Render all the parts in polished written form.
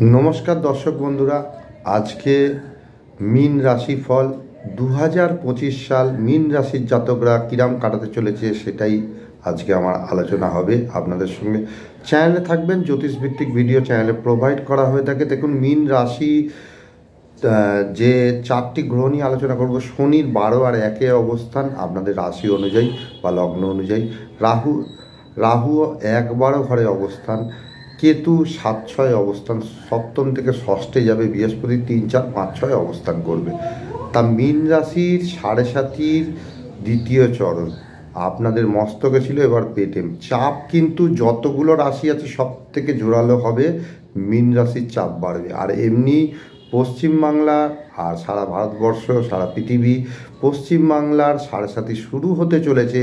নমস্কার দর্শক বন্ধুরা, আজকে মীন রাশি ফল 2025 সাল মীন রাশির জাতকরা কিরাম কাটাতে চলেছে সেটাই আজকে আমার আলোচনা হবে আপনাদের সঙ্গে। চ্যানেলে থাকবেন, জ্যোতিষভিত্তিক ভিডিও চ্যানেলে প্রোভাইড করা হয়ে থাকে। দেখুন, মীন রাশি যে 4টি গ্রহ নিয়ে আলোচনা করব। শনির 12 আর 1 অবস্থান আপনাদের রাশি অনুযায়ী বা লগ্ন অনুযায়ী, রাহুও 1-12 ঘরে অবস্থান, কেতু 7-6 অবস্থান, সপ্তম থেকে ষষ্ঠে যাবে, বৃহস্পতি 3-4-5-6 অবস্থান করবে। তা মীন রাশির 7.5 দ্বিতীয় চরণ আপনাদের মস্তকে ছিল, এবার পেটে চাপ। কিন্তু যতগুলো রাশি আছে সব থেকে জোরালো হবে মীন রাশির চাপ বাড়বে। আর এমনি পশ্চিমবাংলা আর সারা ভারতবর্ষ, সারা পৃথিবী, পশ্চিমবাংলার 7.5 শুরু হতে চলেছে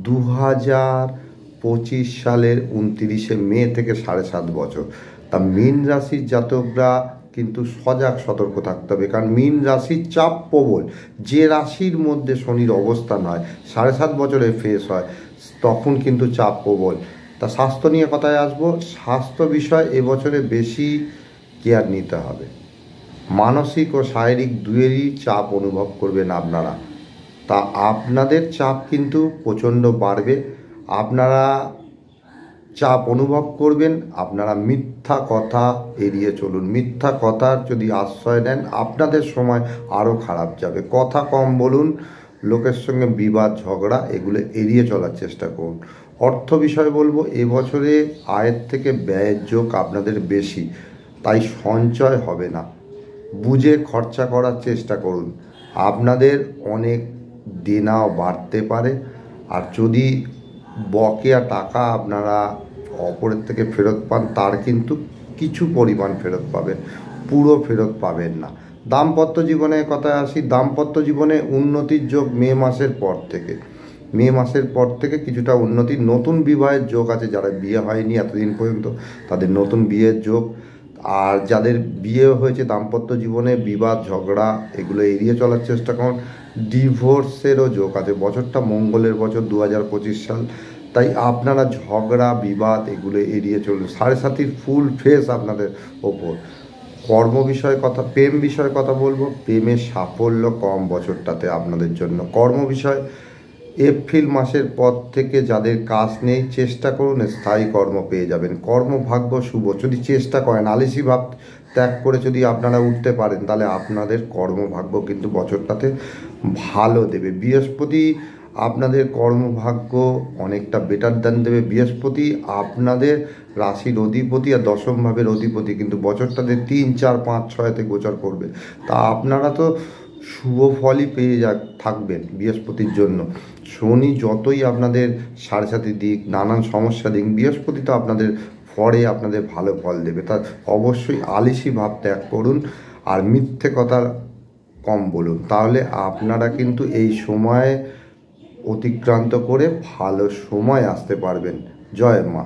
2025 সালের 29শে মে থেকে 7.5 বছর। তা মীন রাশির জাতকরা কিন্তু সজাগ সতর্ক থাকতে হবে, কারণ মীন রাশির চাপ প্রবল। যে রাশির মধ্যে শনির অবস্থান হয় 7.5 বছরে ফেস হয়, তখন কিন্তু চাপ প্রবল। তা স্বাস্থ্য নিয়ে কথায় আসবো। স্বাস্থ্য বিষয় এবছরে বেশি কেয়ার নিতে হবে। মানসিক ও শারীরিক দুয়েরই চাপ অনুভব করবেন আপনারা। তা আপনাদের চাপ কিন্তু প্রচণ্ড বাড়বে। আপনারা চাপ অনুভব করবেন। আপনারা মিথ্যা কথা এড়িয়ে চলুন। মিথ্যা কথার যদি আশ্রয় নেন, আপনাদের সময় আরও খারাপ যাবে। কথা কম বলুন, লোকের সঙ্গে বিবাদ ঝগড়া এগুলো এড়িয়ে চলার চেষ্টা করুন। অর্থ বিষয় বলবো, এবছরে আয়ের থেকে ব্যয়ের যোগ আপনাদের বেশি, তাই সঞ্চয় হবে না। বুঝে খরচা করার চেষ্টা করুন। আপনাদের অনেক দেনাও বাড়তে পারে। আর যদি বকেয়া টাকা আপনারা অপরের থেকে ফেরত পান, তার কিন্তু কিছু পরিমাণ ফেরত পাবেন, পুরো ফেরত পাবেন না। দাম্পত্য জীবনে কথায় আসি। দাম্পত্য জীবনে উন্নতির যোগ মে মাসের পর থেকে কিছুটা উন্নতি, নতুন বিবাহের যোগ আছে। যারা বিয়ে হয়নি এতদিন পর্যন্ত, তাদের নতুন বিয়ের যোগ। আর যাদের বিয়ে হয়েছে দাম্পত্য জীবনে বিবাদ ঝগড়া এগুলো এড়িয়ে চলার চেষ্টা করুন। ডিভোর্সেরও যোগ আছে। বছরটা মঙ্গলের বছর 2025 সাল, তাই আপনারা ঝগড়া বিবাদ এগুলো এড়িয়ে চলুন। 7.5 ফুল ফেস আপনাদের ওপর। কর্ম বিষয়ে কথা, প্রেম বিষয়ে কথা বলবো। প্রেমের সাফল্য কম বছরটাতে আপনাদের জন্য। কর্ম বিষয়, এপ্রিল মাসের পর থেকে যাদের কাজ নেই চেষ্টা করুন, স্থায়ী কর্ম পেয়ে যাবেন। কর্মভাগ্য শুভ। যদি চেষ্টা করেন, আলিসি ভাব ত্যাগ করে যদি আপনারা উঠতে পারেন, তাহলে আপনাদের কর্মভাগ্য কিন্তু বছরটাতে ভালো দেবে। বৃহস্পতি আপনাদের কর্মভাগ্য অনেকটা বেটার দান দেবে। বৃহস্পতি আপনাদের রাশির অধিপতি আর দশম ভাবের অধিপতি, কিন্তু বছরটাতে 3-4-5-6তে গোচর করবে। তা আপনারা তো শুভ ফলই পেয়ে থাকবেন বৃহস্পতির জন্য। শনি যতই আপনাদের 7.5 দিক, নানান সমস্যা দিক, বৃহস্পতি তো আপনাদের পরে আপনাদের ভালো ফল দেবে। তা অবশ্যই আলিসি ভাব ত্যাগ করুন আর মিথ্যে কথা কম বলুন, তাহলে আপনারা কিন্তু এই সময় অতিক্রান্ত করে ভালো সময় আসতে পারবেন। জয় মা।